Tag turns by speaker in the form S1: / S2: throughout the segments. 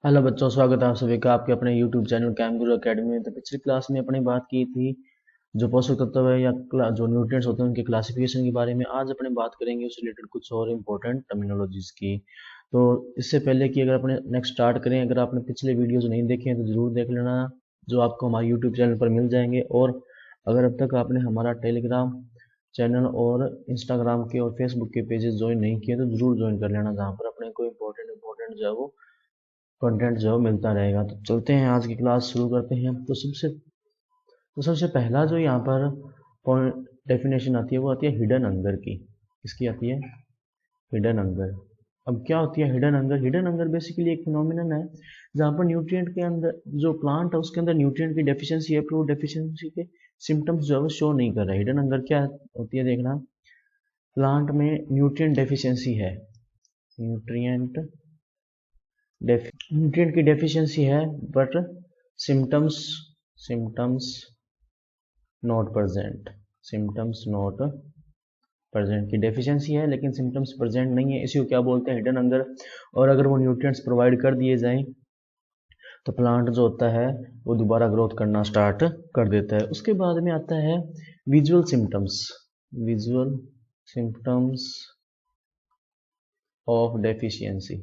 S1: Hello बच्चों, स्वागत है आप सभी का आपके अपने YouTube चैनल कैम गुरु अकेडमी में। तो पिछली क्लास में अपने बात की थी जो पोषक तत्व है या जो न्यूट्रिएंट्स होते हैं उनके क्लासिफिकेशन के बारे में। आज अपने बात करेंगे उससे रिलेटेड कुछ और इम्पोर्टेंट टर्मिनोलॉजीज की। तो इससे पहले कि अगर अपने नेक्स्ट स्टार्ट करें, अगर आपने पिछले वीडियोज नहीं देखे हैं तो ज़रूर देख लेना, जो आपको हमारे यूट्यूब चैनल पर मिल जाएंगे। और अगर अब तक आपने हमारा टेलीग्राम चैनल और इंस्टाग्राम के और फेसबुक के पेजेस ज्वाइन नहीं किए तो ज़रूर ज्वाइन कर लेना, जहाँ पर अपने को इम्पोर्टेंट जो है वो कंटेंट जो मिलता रहेगा। तो चलते हैं, आज की क्लास शुरू करते हैं। तो सबसे पहला जो यहाँ पर पॉइंट डेफिनेशन आती है वो आती है हिडन हंगर की। किसकी आती है? Hidden hunger. अब क्या होती है hidden hunger? Hidden hunger basically एक फिनोमिनन है जहाँ पर न्यूट्रिएंट के अंदर जो प्लांट है उसके अंदर न्यूट्रिएंट की डेफिशिएंसी है, पर वो डेफिशिएंसी के सिम्टम्स जो है वो शो नहीं कर रहा है। हिडन हंगर क्या होती है देखना, प्लांट में न्यूट्रिएंट डेफिशिएंसी है, न्यूट्रिएंट न्यूट्रिएंट की डेफिशिएंसी है, but symptoms symptoms not present, symptoms not present की डेफिशिएंसी है लेकिन सिम्टम्स प्रेजेंट नहीं है, इसी को क्या बोलते हैं? Hidden hunger. और अगर वो न्यूट्रिएंट्स प्रोवाइड कर दिए जाएं तो प्लांट जो होता है वो दोबारा ग्रोथ करना स्टार्ट कर देता है। उसके बाद में आता है visual symptoms, visual symptoms of deficiency,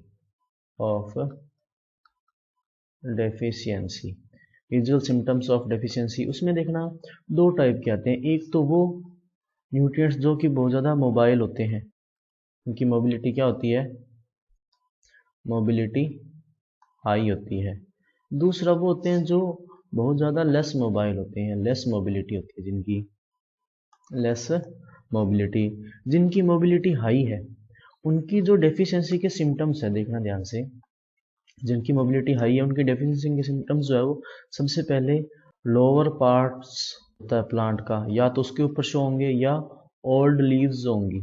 S1: of deficiency, visual symptoms of deficiency. उसमें देखना दो टाइप के आते हैं। एक तो वो न्यूट्रिएंट्स जो कि बहुत ज़्यादा मोबाइल होते हैं, उनकी मोबिलिटी क्या होती है? मोबिलिटी हाई होती है। दूसरा वो होते हैं जो बहुत ज़्यादा लेस मोबाइल होते हैं, लेस मोबिलिटी होती है जिनकी, लेस मोबिलिटी। जिनकी मोबिलिटी हाई है उनकी जो डेफिशिएंसी के सिम्टम्स है, देखना ध्यान से, जिनकी मोबिलिटी हाई है उनकी डेफिशिएंसी के सिम्टम्स जो है वो सबसे पहले लोअर पार्ट्स होता है प्लांट का, या तो उसके ऊपर शो होंगे या ओल्ड लीव्स होंगी,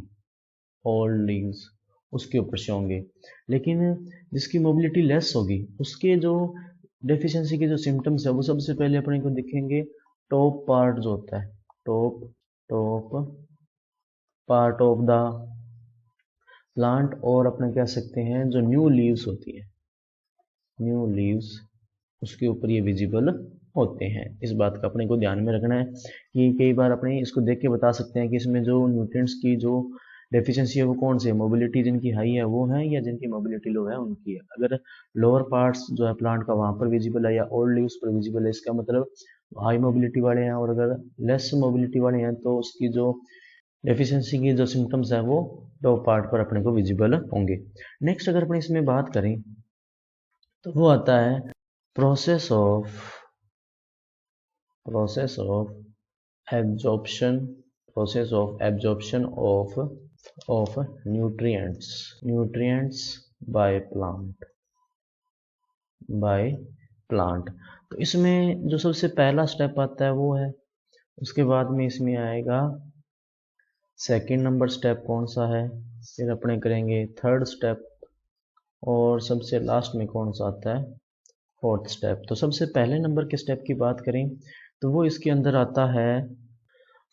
S1: ओल्ड लीव्स उसके ऊपर शो होंगे। लेकिन जिसकी मोबिलिटी लेस होगी उसके जो डेफिशिएंसी के जो सिम्टम्स है वो सबसे पहले अपने को दिखेंगे टॉप पार्ट जो होता है, top top part of the plant, और अपने कह सकते हैं जो न्यू लीव्स होती है, न्यू लीव्स उसके ऊपर ये विजिबल होते हैं। इस बात का अपने को ध्यान में रखना है कि कई बार अपने इसको देख के बता सकते हैं कि इसमें जो न्यूट्रिएंट्स की जो डेफिशिएंसी है वो कौन सी है, मोबिलिटी जिनकी हाई है वो है या जिनकी मोबिलिटी लो है उनकी है। अगर लोअर पार्ट्स जो है प्लांट का वहां पर विजिबल है या ओल्ड लीव्स पर विजिबल है, इसका मतलब हाई मोबिलिटी वाले हैं। और अगर लेस मोबिलिटी वाले हैं तो उसकी जो डेफिशिएंसी की जो सिम्टम्स है वो लो पार्ट पर अपने को विजिबल होंगे। नेक्स्ट अगर अपने इसमें बात करें तो वो आता है process of process of absorption, process of absorption of nutrients by plant. तो इसमें जो सबसे पहला स्टेप आता है वो है, उसके बाद में इसमें आएगा सेकंड नंबर स्टेप कौन सा है, फिर अपने करेंगे थर्ड स्टेप, और सबसे लास्ट में कौन सा आता है? Fourth step. तो सबसे पहले नंबर के स्टेप की बात करें तो वो इसके अंदर आता है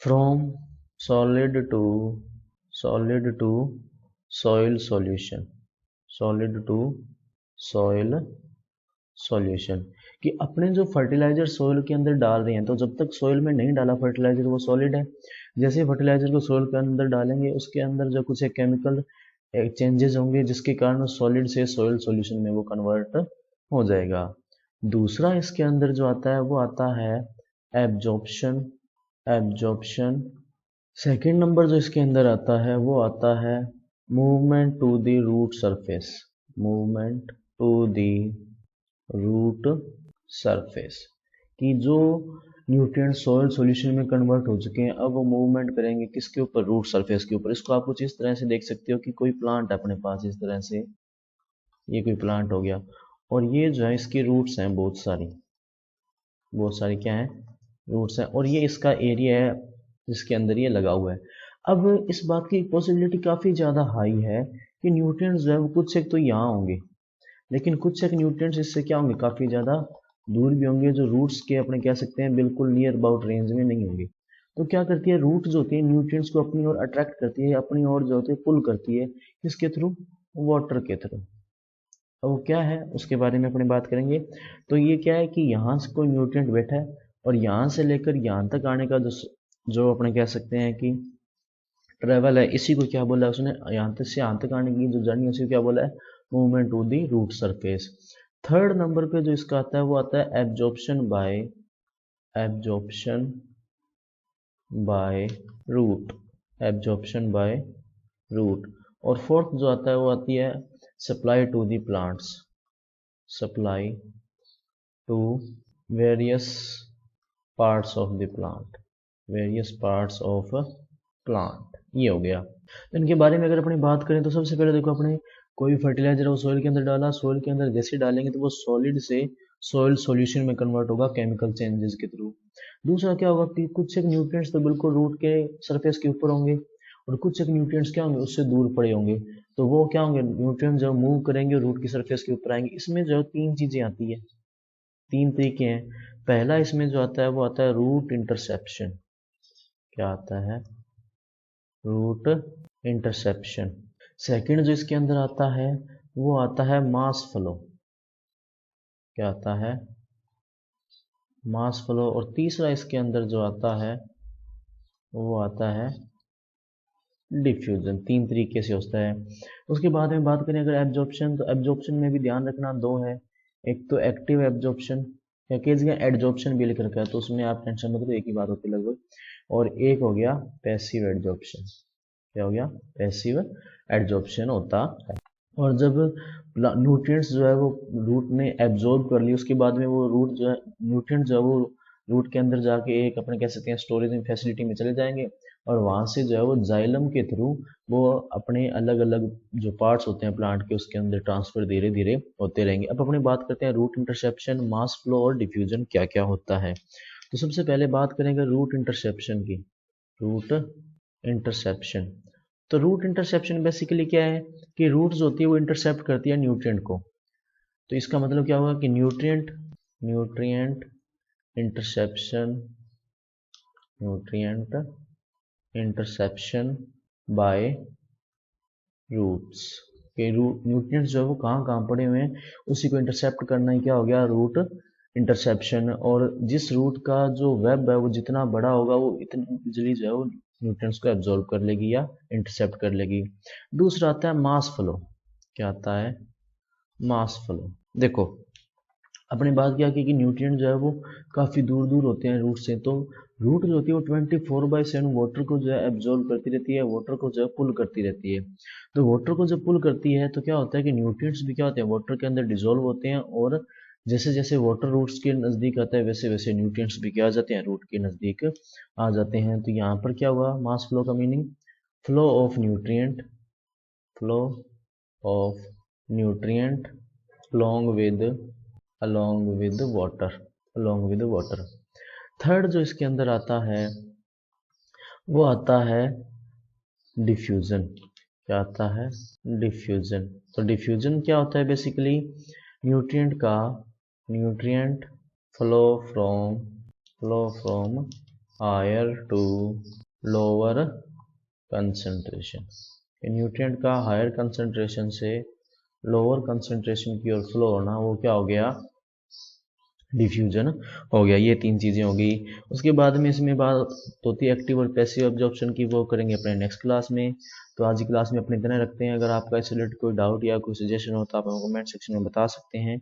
S1: from solid to solid to soil solution, solid to soil solution. कि अपने जो फर्टिलाइजर सॉइल के अंदर डाल रहे हैं, तो जब तक सॉइल में नहीं डाला फर्टिलाइजर वो सॉलिड है। जैसे फर्टिलाइजर को सॉइल के अंदर डालेंगे उसके अंदर जो कुछ एक केमिकल चेंजेस होंगे जिसके कारण सॉलिड से सॉइल सॉल्यूशन में वो कन्वर्ट हो जाएगा। दूसरा इसके अंदर जो आता है वो आता है एब्जॉर्प्शन, एब्जॉर्प्शन। सेकेंड नंबर जो इसके अंदर आता है वो आता है movement to the root surface, movement to the root surface. कि जो न्यूट्रिएंट सॉइल सॉल्यूशन में कन्वर्ट हो चुके हैं अब वो मूवमेंट करेंगे किसके ऊपर? रूट सरफेस के ऊपर। इसको आप कुछ इस तरह से देख सकते हो कि कोई प्लांट है अपने पास, इस तरह से ये कोई प्लांट हो गया, और ये जो है इसकी रूट्स हैं बहुत सारी, बहुत सारी क्या है? रूट्स हैं, और ये इसका एरिया है जिसके अंदर ये लगा हुआ है। अब इस बात की पॉसिबिलिटी काफ़ी ज़्यादा हाई है कि न्यूट्रिएंट्स जो है वो कुछ एक तो यहाँ होंगे, लेकिन कुछ एक न्यूट्रिएंट्स इससे क्या होंगे, काफ़ी ज़्यादा दूर भी होंगे, जो रूट्स के अपने कह सकते हैं बिल्कुल नियर अबाउट रेंज में नहीं होंगे। तो क्या करती है, रूट जो होती है न्यूट्रिएंट्स को अपनी ओर अट्रैक्ट करती है, अपनी ओर जो होती है पुल करती है, किसके थ्रू? वाटर के थ्रू, वो क्या है उसके बारे में अपनी बात करेंगे। तो ये क्या है कि यहाँ से कोई न्यूट्रिएंट बैठा है और यहाँ से लेकर यहाँ तक आने का जो अपने कह सकते हैं कि ट्रेवल है, इसी को क्या बोला है उसने, यहाँ तक से यहाँ तक आने की जो जर्नी है उसी को क्या बोला है, movement to the root surface. Third number पे जो इसका आता है वो आता है absorption by root, absorption by root. और फोर्थ जो आता है वो आती है supply to the plants, supply to various parts of the plant, various parts of plant. ये हो गया। तो इनके बारे में अगर अपनी बात करें तो सबसे पहले देखो, अपने कोई फर्टिलाइजर वो सॉइल के अंदर डाला, सॉइल के अंदर जैसे डालेंगे तो वो सॉलिड से सॉइल सॉल्यूशन में कन्वर्ट होगा केमिकल चेंजेस के थ्रू। दूसरा क्या होगा कि कुछ एक न्यूट्रिएंट्स तो बिल्कुल रूट के सरफेस के ऊपर होंगे और कुछ एक न्यूट्रिएंट्स क्या होंगे उससे दूर पड़े होंगे। तो वो क्या होंगे, न्यूट्रिएंट्स जब मूव करेंगे रूट की सरफेस के ऊपर आएंगे। इसमें जो तीन चीजें आती है, तीन तरीके हैं। पहला इसमें जो आता है वो आता है रूट इंटरसेप्शन। क्या आता है, रूट इंटरसेप्शन। सेकंड जो इसके अंदर आता है वो आता है मास फ्लो। क्या आता है, मास फ्लो। और तीसरा इसके अंदर जो आता है वो आता है डिफ्यूजन। तीन तरीके से होता है। उसके बाद में बात करें अगर एब्जॉर्प्शन, तो एब्जॉर्प्शन में भी ध्यान रखना दो है, एक तो एक्टिव एब्जॉर्प्शन या किसी का एडजॉर्प्शन भी लिख रखा है तो उसमें आप टेंशन मत लो, एक ही बात होती है लगभग। और एक हो गया पैसिव एडजॉर्प्शन। क्या हो गया, पैसिव एडजॉर्प्शन होता है। और जब न्यूट्रिएंट्स जो है वो रूट ने एब्जॉर्ब कर ली उसके बाद में वो रूट जो है, न्यूट्रिएंट जो है वो रूट के अंदर जाके एक अपने कह सकते हैं स्टोरेज फैसिलिटी में चले जाएंगे और वहाँ से जो है वो जाइलम के थ्रू वो अपने अलग अलग जो पार्ट्स होते हैं प्लांट के उसके अंदर ट्रांसफर धीरे धीरे होते रहेंगे। अब अपनी बात करते हैं रूट इंटरसेप्शन, मास फ्लो और डिफ्यूजन क्या क्या होता है। तो सबसे पहले बात करेंगे रूट इंटरसेप्शन की। रूट इंटरसेप्शन, तो रूट इंटरसेप्शन बेसिकली क्या है कि रूट जो होती है वो इंटरसेप्ट करती है न्यूट्रिएंट को। तो इसका मतलब क्या होगा कि nutrient interception, nutrient interception by roots के रूट न्यूट्रिएंट्स जो है वो कहाँ कहाँ पड़े हुए हैं उसी को इंटरसेप्ट करना ही क्या हो गया, रूट इंटरसेप्शन। और जिस रूट का जो वेब है वो जितना बड़ा होगा वो इतनी इजीली जो है वो न्यूट्रिएंट्स को एब्जॉर्ब कर लेगी या इंटरसेप्ट कर लेगी। दूसरा आता है मास फ्लो। क्या आता है, मास फ्लो। देखो अपनी बात क्या की कि न्यूट्रिएंट जो है वो काफ़ी दूर दूर होते हैं रूट से, तो रूट जो होती है वो 24/7 वाटर को जो है एब्जॉर्ब करती रहती है, वाटर को जो है पुल करती रहती है। तो वाटर को जब पुल करती है तो क्या होता है कि न्यूट्रिएंट्स भी क्या होते हैं वाटर के अंदर डिजोल्व होते हैं और जैसे जैसे वाटर रूट्स के नज़दीक आता है वैसे वैसे न्यूट्रिएंट्स भी क्या आ जाते हैं, रूट के नज़दीक आ जाते हैं। तो यहाँ पर क्या हुआ मास फ्लो का meaning, flow of nutrient, flow of nutrient along with water। Third जो इसके अंदर आता है वो आता है डिफ्यूजन। क्या आता है, डिफ्यूजन। तो डिफ्यूजन क्या होता है basically, nutrient flow from higher to lower concentration. Nutrient का हायर कंसंट्रेशन से लोअर कंसंट्रेशन की ओर फ्लो होना वो क्या हो गया, डिफ्यूजन हो गया। ये तीन चीज़ें हो गई। उसके बाद में इसमें बात होती है एक्टिव और पैसिव एब्जॉर्प्शन की, वो करेंगे अपने नेक्स्ट क्लास में। तो आज की क्लास में अपने इतना रखते हैं। अगर आपका इससे रिलेटेड कोई डाउट या कोई सजेशन हो तो आप हमें कमेंट सेक्शन में बता सकते हैं।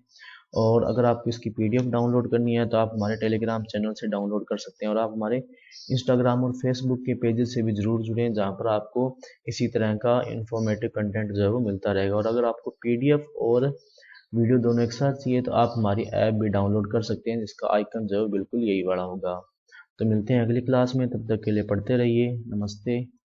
S1: और अगर आपको इसकी PDF डाउनलोड करनी है तो आप हमारे टेलीग्राम चैनल से डाउनलोड कर सकते हैं और आप हमारे इंस्टाग्राम और फेसबुक के पेजेस से भी ज़रूर जुड़ें जहाँ पर आपको इसी तरह का इंफॉर्मेटिव कंटेंट जो है वो मिलता रहेगा। और अगर आपको PDF और वीडियो दोनों एक साथ चाहिए तो आप हमारी ऐप भी डाउनलोड कर सकते हैं जिसका आइकन जो है बिल्कुल यही बड़ा होगा। तो मिलते हैं अगली क्लास में, तब तक के लिए पढ़ते रहिए। नमस्ते।